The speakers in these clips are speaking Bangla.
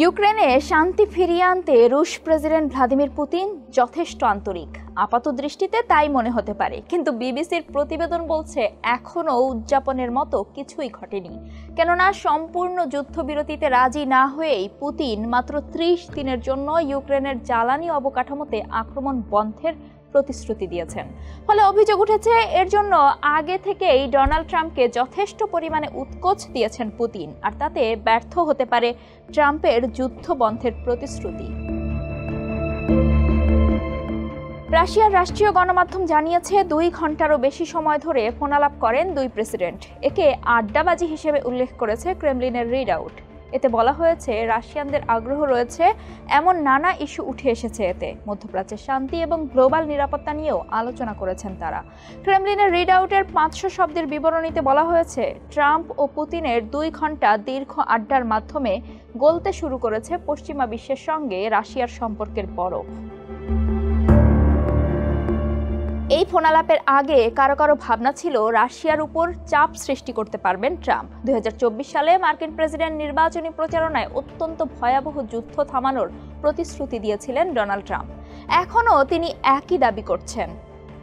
ইউক্রেনে শান্তি ফিরিয়ে আনতে রুশ প্রেসিডেন্ট ভ্লাদিমির পুতিন যথেষ্ট আন্তরিক। আপাত দৃষ্টিতে তাই মনে হতে পারে, কিন্তু বিবিসির প্রতিবেদন বলছে এখনও উদযাপনের মতো কিছুই ঘটেনি। কেননা সম্পূর্ণ যুদ্ধবিরতিতে রাজি না হয়েই পুতিন মাত্র ৩০ দিনের জন্য ইউক্রেনের জ্বালানি অবকাঠামোতে আক্রমণ বন্ধের প্রতিশ্রুতি দিয়েছেন। ফলে অভিযোগ উঠেছে এর জন্য আগে থেকেই ডোনাল্ড ট্রাম্পকে যথেষ্ট পরিমাণে উৎকোচ দিয়েছেন পুতিন, আর তাতে ব্যর্থ হতে পারে ট্রাম্পের যুদ্ধ বন্ধের প্রতিশ্রুতি। রাশিয়ার রাষ্ট্রীয় গণমাধ্যম জানিয়েছে ২ ঘন্টারও বেশি সময় ধরে ফোনালাপ করেন দুই প্রেসিডেন্ট। একে আড্ডাবাজি হিসেবে উল্লেখ করেছে ক্রেমলিনের রিড আউট। এতে বলা হয়েছে রাশিয়ানদের আগ্রহ রয়েছে এমন নানা ইস্যু উঠে এসেছে। এতে মধ্যপ্রাচ্যের শান্তি এবং গ্লোবাল নিরাপত্তা নিয়েও আলোচনা করেছেন তারা। ক্রেমলিনের রিড আউটের ৫০০ শব্দের বিবরণীতে বলা হয়েছে ট্রাম্প ও পুতিনের ২ ঘন্টা দীর্ঘ আড্ডার মাধ্যমে গলতে শুরু করেছে পশ্চিমা বিশ্বের সঙ্গে রাশিয়ার সম্পর্কের বরফ। এই ফোনালাপের আগে কারো কারো ভাবনা ছিল রাশিয়ার উপর চাপ সৃষ্টি করতে পারবেন ট্রাম্প। ২০২৪ সালে মার্কিন প্রেসিডেন্ট নির্বাচনী প্রচারণায় অত্যন্ত ভয়াবহ যুদ্ধ থামানোর প্রতিশ্রুতি দিয়েছিলেন ডোনাল্ড ট্রাম্প। এখনও তিনি একই দাবি করছেন।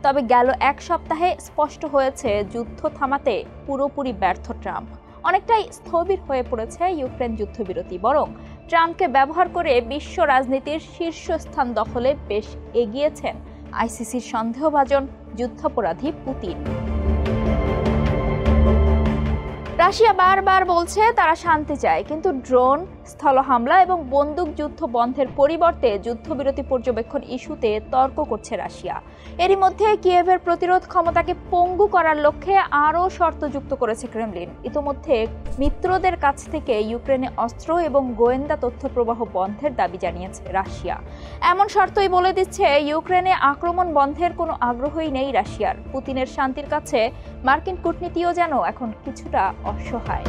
তবে গেল এক সপ্তাহে স্পষ্ট হয়েছে যুদ্ধ থামাতে পুরোপুরি ব্যর্থ ট্রাম্প। অনেকটাই স্থবির হয়ে পড়েছে ইউক্রেন যুদ্ধবিরতি, বরং ট্রাম্পকে ব্যবহার করে বিশ্ব রাজনীতির শীর্ষস্থান দখলে বেশ এগিয়েছেন আইসিসির সন্দেহভাজন যুদ্ধাপরাধী পুতিন। রাশিয়া বারবার বলছে তারা শান্তি চায়, কিন্তু ড্রোন, স্থল হামলা এবং বন্দুক যুদ্ধ বন্ধের পরিবর্তে যুদ্ধবিরতি পর্যবেক্ষণ ইস্যুতে তর্ক করছে রাশিয়া। এরই মধ্যে কিয়েভের প্রতিরোধ ক্ষমতাকে পঙ্গু করার লক্ষ্যে আরও শর্ত যুক্ত করেছে ক্রেমলিন। ইতোমধ্যে মিত্রদের কাছ থেকে ইউক্রেনে অস্ত্র এবং গোয়েন্দা তথ্য প্রবাহ বন্ধের দাবি জানিয়েছে রাশিয়া। এমন শর্তই বলে দিচ্ছে ইউক্রেনে আক্রমণ বন্ধের কোনো আগ্রহই নেই রাশিয়ার। পুতিনের শান্তির কাছে মার্কিন কূটনীতিও যেন এখন কিছুটা অসহায়।